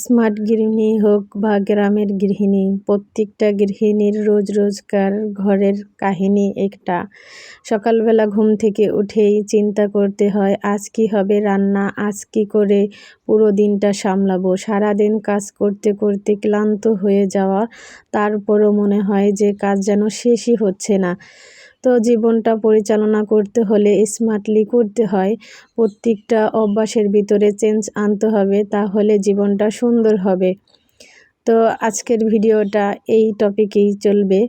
Smart গৃহিণী হোক বা গ্রামের গৃহিণী, প্রত্যেকটা গৃহিণীর রোজকার ঘরের কাহিনী একটা। সকালবেলা ঘুম থেকে উঠেই চিন্তা করতে হয়, আজ কী হবে রান্না, আজ কী করে পুরো দিনটা সামলাবো। সারাদিন কাজ করতে করতে ক্লান্ত হয়ে যাওয়া, তারপরও মনে হয় যে কাজ যেন শেষই হচ্ছে না। তো জীবনটা পরিচালনা করতে হলে স্মার্টলি করতে হয়। প্রত্যেকটা অভ্যাসের ভিতরে চেঞ্জ আনতে হবে, তাহলে জীবনটা সুন্দর হবে। তো আজকের ভিডিওটা এই টপিকেই চলবে।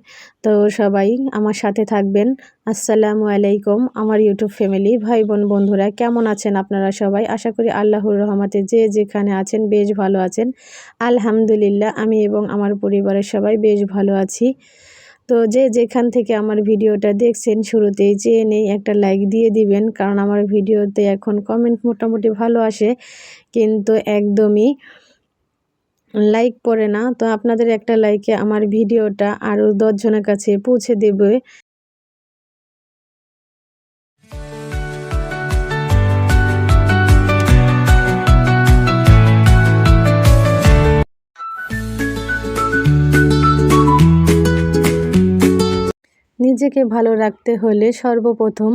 তো সবাই আমার সাথে থাকবেন। আসসালামু আলাইকুম আমার ইউটিউব ফ্যামিলি, ভাই বোন বন্ধুরা, কেমন আছেন আপনারা সবাই? আশা করি আল্লাহর রহমতে যে যেখানে আছেন বেশ ভালো আছেন। আলহামদুলিল্লাহ, আমি এবং আমার পরিবারের সবাই বেশ ভালো আছি। তো যে যেখান থেকে আমার ভিডিওটা দেখছেন, শুরুতেই চেয়ে নেই একটা লাইক দিয়ে দিবেন, কারণ আমার ভিডিওতে এখন কমেন্ট মোটামুটি ভালো আসে, কিন্তু একদমই লাইক পড়ে না। তো আপনাদের একটা লাইকে আমার ভিডিওটা আরও 10 জনের কাছে পৌঁছে দেবে। নিজেকে ভালো রাখতে হলে সর্বপ্রথম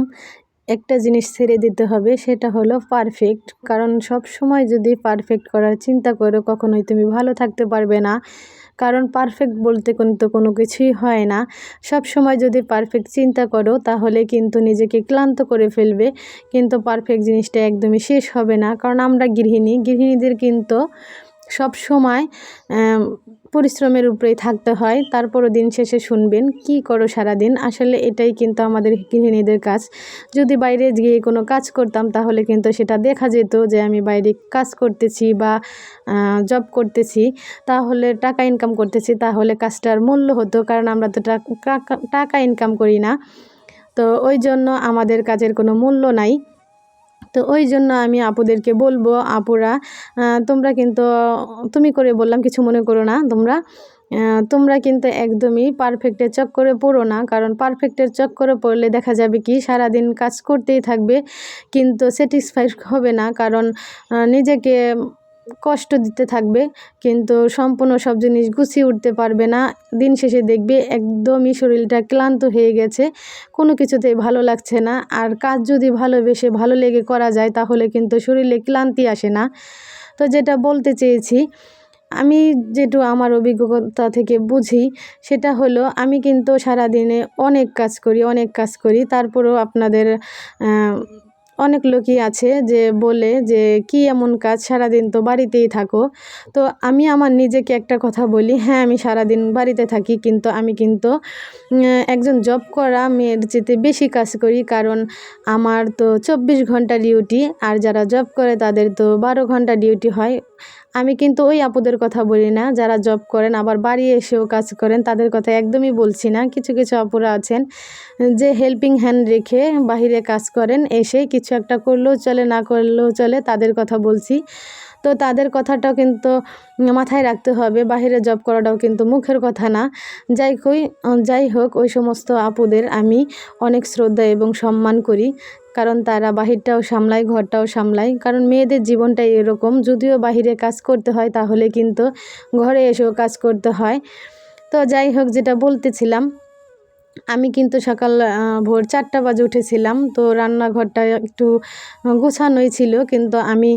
একটা জিনিস ছেড়ে দিতে হবে, সেটা হলো পারফেক্ট। কারণ সব সময় যদি পারফেক্ট করার চিন্তা করো, কখনোই তুমি ভালো থাকতে পারবে না। কারণ পারফেক্ট বলতে কিন্তু কোনো কিছুই হয় না। সব সময় যদি পারফেক্ট চিন্তা করো, তাহলে কিন্তু নিজেকে ক্লান্ত করে ফেলবে, কিন্তু পারফেক্ট জিনিসটা একদমই শেষ হবে না। কারণ আমরা গৃহিণীদের কিন্তু সব সময় পরিশ্রমের উপরেই থাকতে হয়। তারপরও দিন শেষে শুনবেন কী করো সারাদিন। আসলে এটাই কিন্তু আমাদের গৃহিণীদের কাজ। যদি বাইরে গিয়ে কোনো কাজ করতাম, তাহলে কিন্তু সেটা দেখা যেত যে আমি বাইরে কাজ করতেছি বা জব করতেছি, তাহলে টাকা ইনকাম করতেছি, তাহলে কাজটার মূল্য হতো। কারণ আমরা তো টাকা ইনকাম করি না, তো ওই জন্য আমাদের কাজের কোনো মূল্য নাই। তো ওই জন্য আমি আপুদেরকে বলবো, আপুরা তোমরা কিন্তু, তুমি করে বললাম, কিছু মনে করো না তোমরা কিন্তু একদমই পারফেক্টের চক্করে পড়ো না। কারণ পারফেক্টের চক্করে পড়লে দেখা যাবে কি সারাদিন কাজ করতেই থাকবে, কিন্তু স্যাটিসফাইড হবে না। কারণ নিজেকে কষ্ট দিতে থাকবে, কিন্তু সম্পূর্ণ সব জিনিস গুছিয়ে উঠতে পারবে না। দিন শেষে দেখবে একদমই শরীরটা ক্লান্ত হয়ে গেছে, কোনো কিছুতেই ভালো লাগছে না। আর কাজ যদি ভালোবেসে ভালো লেগে করা যায়, তাহলে কিন্তু শরীরে ক্লান্তি আসে না। তো যেটা বলতে চেয়েছি, আমি যেটু আমার অভিজ্ঞতা থেকে বুঝি, সেটা হলো আমি কিন্তু সারাদিনে অনেক কাজ করি। তারপরেও আপনাদের অনেক লোকই আছে যে বলে যে কি এমন কাজ, সারাদিন তো বাড়িতেই থাকো। তো আমি আমার নিজেকে একটা কথা বলি, হ্যাঁ আমি সারাদিন বাড়িতে থাকি, কিন্তু আমি কিন্তু একজন জব করা মেয়ের চেয়ে বেশি কাজ করি। কারণ আমার তো 24 ঘন্টা ডিউটি, আর যারা জব করে তাদের তো 12 ঘন্টা ডিউটি হয়। আমি কিন্তু ওই আপুদের কথা বলি না যারা জব করেন আবার বাড়ি এসেও কাজ করেন, তাদের কথা একদমই বলছি না। কিছু কিছু আপুরা আছেন যে হেল্পিং হ্যান্ড রেখে বাহিরে কাজ করেন, এসে কিছু একটা করলেও চলে, না করলেও চলে, তাদের কথা বলছি। তো তাদের কথাটাও কিন্তু মাথায় রাখতে হবে, বাহিরে জব করাটাও কিন্তু মুখের কথা না। যাই হোক ওই সমস্ত আপুদের আমি অনেক শ্রদ্ধা এবং সম্মান করি, কারণ তারা বাহিরটাও সামলায়, ঘরটাও সামলায়। কারণ মেয়েদের জীবনটাই এরকম, যদিও বাহিরে কাজ করতে হয়, তাহলে কিন্তু ঘরে এসেও কাজ করতে হয়। তো যাই হোক, যেটা বলতেছিলাম, আমি কিন্তু সকাল ভোর 4টা বাজে উঠেছিলাম। তো রান্নাঘরটা একটু গোছানোই ছিল, কিন্তু আমি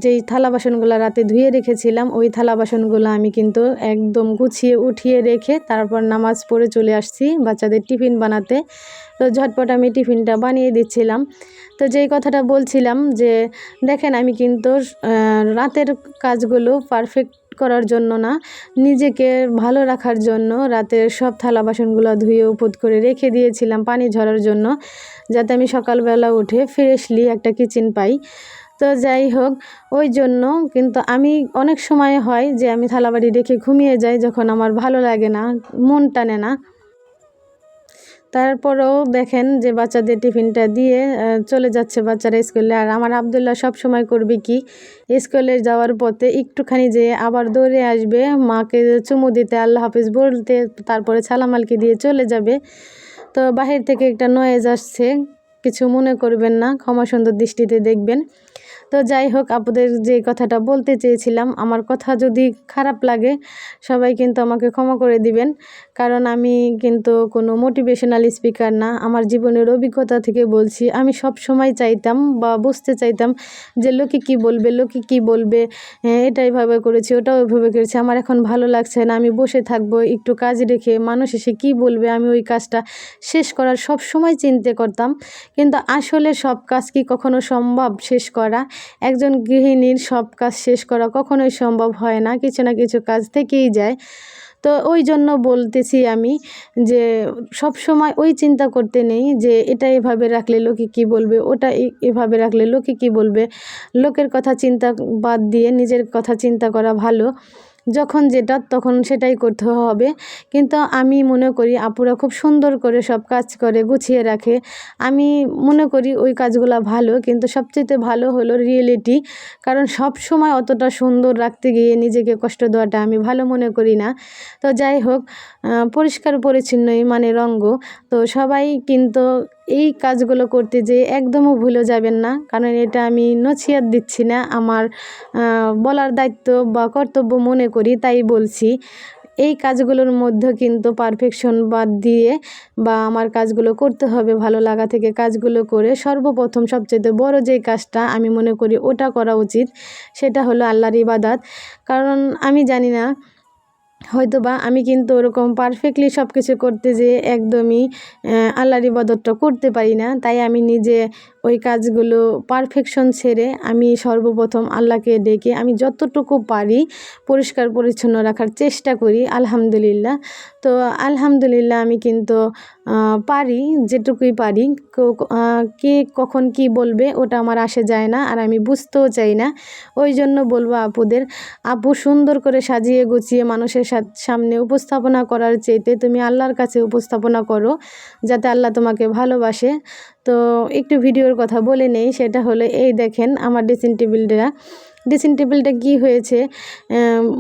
যেই থালা বাসনগুলো রাতে ধুয়ে রেখেছিলাম, ওই থালা বাসনগুলো আমি কিন্তু একদম গুছিয়ে উঠিয়ে রেখে তারপর নামাজ পড়ে চলে আসছি বাচ্চাদের টিফিন বানাতে। তো ঝটপট আমি টিফিনটা বানিয়ে দিচ্ছিলাম। তো যেই কথাটা বলছিলাম যে দেখেন, আমি কিন্তু রাতের কাজগুলো পারফেক্ট করার জন্য না, নিজেকে ভালো রাখার জন্য রাতের সব থালা বাসনগুলো ধুয়ে উপদ করে রেখে দিয়েছিলাম পানি ঝরার জন্য, যাতে আমি সকালবেলা উঠে ফ্রেশলি একটা কিচেন পাই। তো যাই হোক, ওই জন্য কিন্তু আমি অনেক সময় হয় যে আমি থালাবাড়ি রেখে ঘুমিয়ে যাই, যখন আমার ভালো লাগে না, মন টানে না। তারপরেও দেখেন যে বাচ্চাদের টিফিনটা দিয়ে চলে যাচ্ছে বাচ্চারা স্কুলে। আর আমার আবদুল্লাহ সব সময় করবে কি, স্কুলে যাওয়ার পথে একটুখানি যেয়ে আবার দৌড়ে আসবে, মাকে চুমু দিতে, আল্লাহ হাফিজ বলতে, তারপরে ছালামালকে দিয়ে চলে যাবে। তো বাহির থেকে একটা নয়েজ আসছে, কিছু মনে করবেন না, ক্ষমা সুন্দর দৃষ্টিতে দেখবেন। তো যাই হোক, আপুদের যে কথাটা বলতে চেয়েছিলাম, আমার কথা যদি খারাপ লাগে সবাই কিন্তু আমাকে ক্ষমা করে দিবেন, কারণ আমি কিন্তু কোনো মোটিভেশনাল স্পিকার না। আমার জীবনের অভিজ্ঞতা থেকে বলছি, আমি সব সময় চাইতাম বা বুঝতে চাইতাম যে লোকে কি বলবে, লোকে কি বলবে, এটা এভাবে করেছি, ওটা ওইভাবে করেছি, আমার এখন ভালো লাগছে না, আমি বসে থাকবো একটু কাজ রেখে, মানুষ এসে কী বলবে, আমি ওই কাজটা শেষ করার সব সময় চিন্তা করতাম। কিন্তু আসলে সব কাজ কি কখনো সম্ভব শেষ করা? একজন গৃহিণীর সব কাজ শেষ করা কখনোই সম্ভব হয় না, কিছু না কিছু কাজ থেকেই যায়। তো ওই জন্য বলতেছি আমি যে সব সময় ওই চিন্তা করতে নেই যে এটা এভাবে রাখলে লোকে কী বলবে, ওটা এভাবে রাখলে লোকে কী বলবে। লোকের কথা চিন্তা বাদ দিয়ে নিজের কথা চিন্তা করা ভালো। যখন যেটা তখন সেটাই করতে হবে। কিন্তু আমি মনে করি আপুরা খুব সুন্দর করে সব কাজ করে গুছিয়ে রাখে। আমি মনে করি ওই কাজগুলা ভালো, কিন্তু সবচেয়ে ভালো হলো রিয়েলিটি। কারণ সব সময় অতটা সুন্দর রাখতে গিয়ে নিজেকে কষ্ট দেওয়াটা আমি ভালো মনে করি না। তো যাই হোক, পরিষ্কার পরিচ্ছন্নই মানে রঙ্গ। তো সবাই কিন্তু এই কাজগুলো করতে যেয়ে একদমও ভুলে যাবেন না, কারণ এটা আমি নছিহত দিচ্ছি না, আমার বলার দায়িত্ব বা কর্তব্য মনে করি তাই বলছি। এই কাজগুলোর মধ্যে কিন্তু পারফেকশন বাদ দিয়ে বা আমার কাজগুলো করতে হবে ভালো লাগা থেকে, কাজগুলো করে সর্বপ্রথম সবচেয়ে বড় যেই কাজটা আমি মনে করি ওটা করা উচিত, সেটা হলো আল্লাহর ইবাদত। কারণ আমি জানি না, হয়তোবা আমি কিন্তু ওরকম পারফেক্টলি সব কিছু করতে যেয়ে একদমই আল্লাহর ইবাদতটা করতে পারি না। তাই আমি নিজে ওই কাজগুলো পারফেকশন ছেড়ে আমি সর্বপ্রথম আল্লাহকে ডেকে আমি যতটুকু পারি পরিষ্কার পরিচ্ছন্ন রাখার চেষ্টা করি, আলহামদুলিল্লাহ। তো আলহামদুলিল্লাহ আমি কিন্তু পারি, যেটুকুই পারি। কে কখন কি বলবে ওটা আমার আসে যায় না, আর আমি বুঝতেও চাই না। ওই জন্য বলবো আপুদের, আপু সুন্দর করে সাজিয়ে গুছিয়ে মানুষের সামনে উপস্থাপনা করার চাইতে তুমি আল্লাহর কাছে উপস্থাপনা করো, যাতে আল্লাহ তোমাকে ভালোবাসে। তো একটু ভিডিওর কথা বলে নেই, সেটা হলো এই দেখেন আমার ড্রেসিং টেবিলটা কী হয়েছে,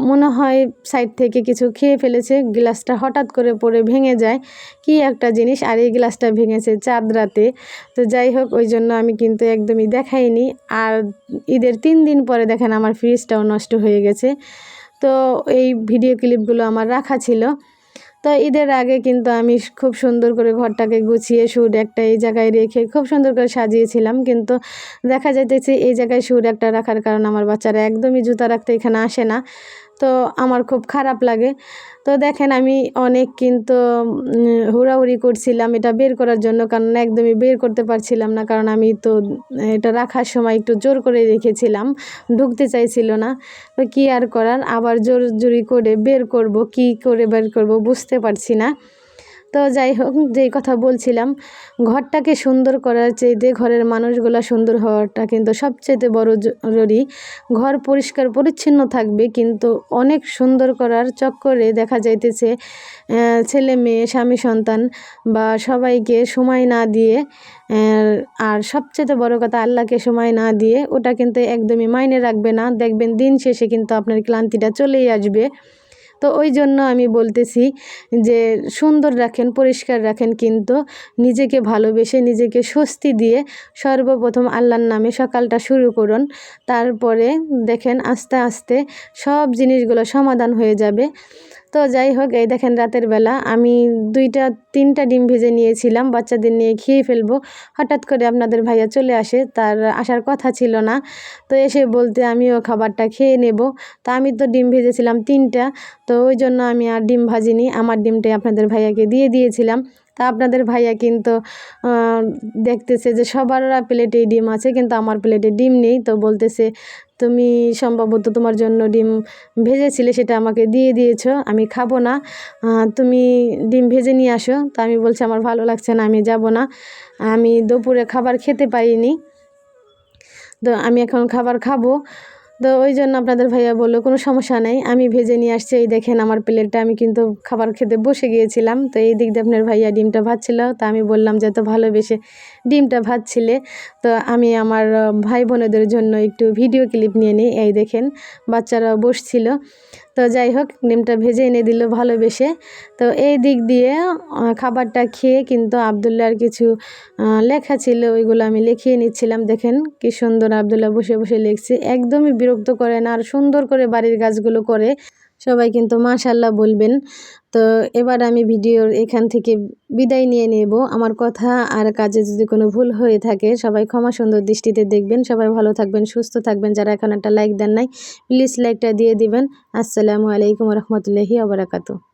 মনে হয় সাইড থেকে কিছু খেয়ে ফেলেছে, গ্লাসটা হঠাৎ করে পড়ে ভেঙে যায়, কি একটা জিনিস। আর এই গ্লাসটা ভেঙেছে চাঁদ রাতে। তো যাই হোক, ওই জন্য আমি কিন্তু একদমই দেখাইনি। আর ঈদের 3 দিন পরে দেখেন আমার ফ্রিজটাও নষ্ট হয়ে গেছে। তো এই ভিডিও ক্লিপগুলো আমার রাখা ছিল। তো ঈদের আগে কিন্তু আমি খুব সুন্দর করে ঘরটাকে গুছিয়ে শুট একটা এই জায়গায় রেখে খুব সুন্দর করে সাজিয়েছিলাম, কিন্তু দেখা যাইতেছে এই জায়গায় শুট একটা রাখার কারণে আমার বাচ্চারা একদমই জুতা রাখতে এখানে আসে না। তো আমার খুব খারাপ লাগে। তো দেখেন আমি অনেক কিন্তু হুড়াহুড়ি করছিলাম এটা বের করার জন্য, কারণ একদমই বের করতে পারছিলাম না, কারণ আমি তো এটা রাখার সময় একটু জোর করে রেখেছিলাম, ঢুকতে চাইছিল না। তো কী আর করার, আবার জোর জোরি করে বের করব, কি করে বের করব বুঝতে পারছি না। তো যাই হোক, যেই কথা বলছিলাম, ঘরটাকে সুন্দর করার চাইতে ঘরের মানুষগুলা সুন্দর হওয়াটা কিন্তু সবচেয়ে বড় জরুরি। ঘর পরিষ্কার পরিচ্ছন্ন থাকবে, কিন্তু অনেক সুন্দর করার চক্করে দেখা যাইতেছে ছেলে মেয়ে স্বামী সন্তান বা সবাইকে সময় না দিয়ে, আর সবচেয়ে বড় কথা আল্লাহকে সময় না দিয়ে, ওটা কিন্তু একদমই মাইনে রাখবে না। দেখবেন দিন শেষে কিন্তু আপনার ক্লান্তিটা চলেই আসবে। তো ওই জন্য আমি বলতেছি যে সুন্দর রাখেন, পরিষ্কার রাখেন, কিন্তু নিজেকে ভালোবেসে নিজেকে স্বস্তি দিয়ে সর্বপ্রথম আল্লাহর নামে সকালটা শুরু করুন। তারপরে দেখেন আস্তে আস্তে সব জিনিসগুলো সমাধান হয়ে যাবে। তো যাই হোক, এই দেখেন রাতের বেলা আমি 2-3টা ডিম ভেজে নিয়েছিলাম বাচ্চাদের নিয়ে খেয়ে ফেলবো। হঠাৎ করে আপনাদের ভাইয়া চলে আসে, তার আসার কথা ছিল না। তো এসে বলতে আমিও খাবারটা খেয়ে নেব। তা আমি তো ডিম ভেজেছিলাম 3টা, তো ওই জন্য আমি আর ডিম ভাজিনি, আমার ডিমটাই আপনাদের ভাইয়াকে দিয়ে দিয়েছিলাম। তা আপনাদের ভাইয়া কিন্তু দেখতেছে যে সবার প্লেটেই ডিম আছে, কিন্তু আমার প্লেটে ডিম নেই। তো বলতেছে, তুমি সম্ভবত তোমার জন্য ডিম ভেজেছিলে, সেটা আমাকে দিয়ে দিয়েছো, আমি খাবো না, তুমি ডিম ভেজে নিয়ে আসো। তো আমি বলছি আমার ভালো লাগছে না, আমি যাব না, আমি দুপুরে খাবার খেতে পারিনি, তো আমি এখন খাবার খাবো। তো ওই জন্য আপনাদের ভাইয়া বললো কোনো সমস্যা নেই, আমি ভেজে নিয়ে আসছি। এই দেখেন আমার প্লেটটা, আমি কিন্তু খাবার খেতে বসে গিয়েছিলাম। তো এই দিক দিয়ে আপনার ভাইয়া ডিমটা ভাজছিল, তো আমি বললাম যে এত ভালোবেসে ডিমটা ভাজছিলে, তো আমি আমার ভাই বোনেদের জন্য একটু ভিডিও ক্লিপ নিয়ে নিই। এই দেখেন বাচ্চারা বসছিল। তো তো যাই হোক ডিমটা ভেজে এনে দিল ভালোবেসে। তো এই দিক দিয়ে খাবারটা খেয়ে কিন্তু আবদুল্লাহর কিছু লেখা ছিল, ওইগুলো আমি লিখিয়ে নিচ্ছিলাম। দেখেন কি সুন্দর আবদুল্লাহ বসে বসে লিখছে, একদমই বিরক্ত করে না, আর সুন্দর করে বাড়ির কাজগুলো করে। সবাই কিন্তু মাশাআল্লাহ বলবেন। তো এবার আমি ভিডিওর এখান থেকে বিদায় নিয়ে নেব। আমার কথা আর কাজে যদি কোনো ভুল হয়ে থাকে সবাই ক্ষমা সুন্দর দৃষ্টিতে দেখবেন। সবাই ভালো থাকবেন, সুস্থ থাকবেন। যারা এখন একটা লাইক দেন নাই প্লিজ লাইকটা দিয়ে দিবেন। আসসালামু আলাইকুম ওয়া রাহমাতুল্লাহি ওয়া বারাকাতুহু।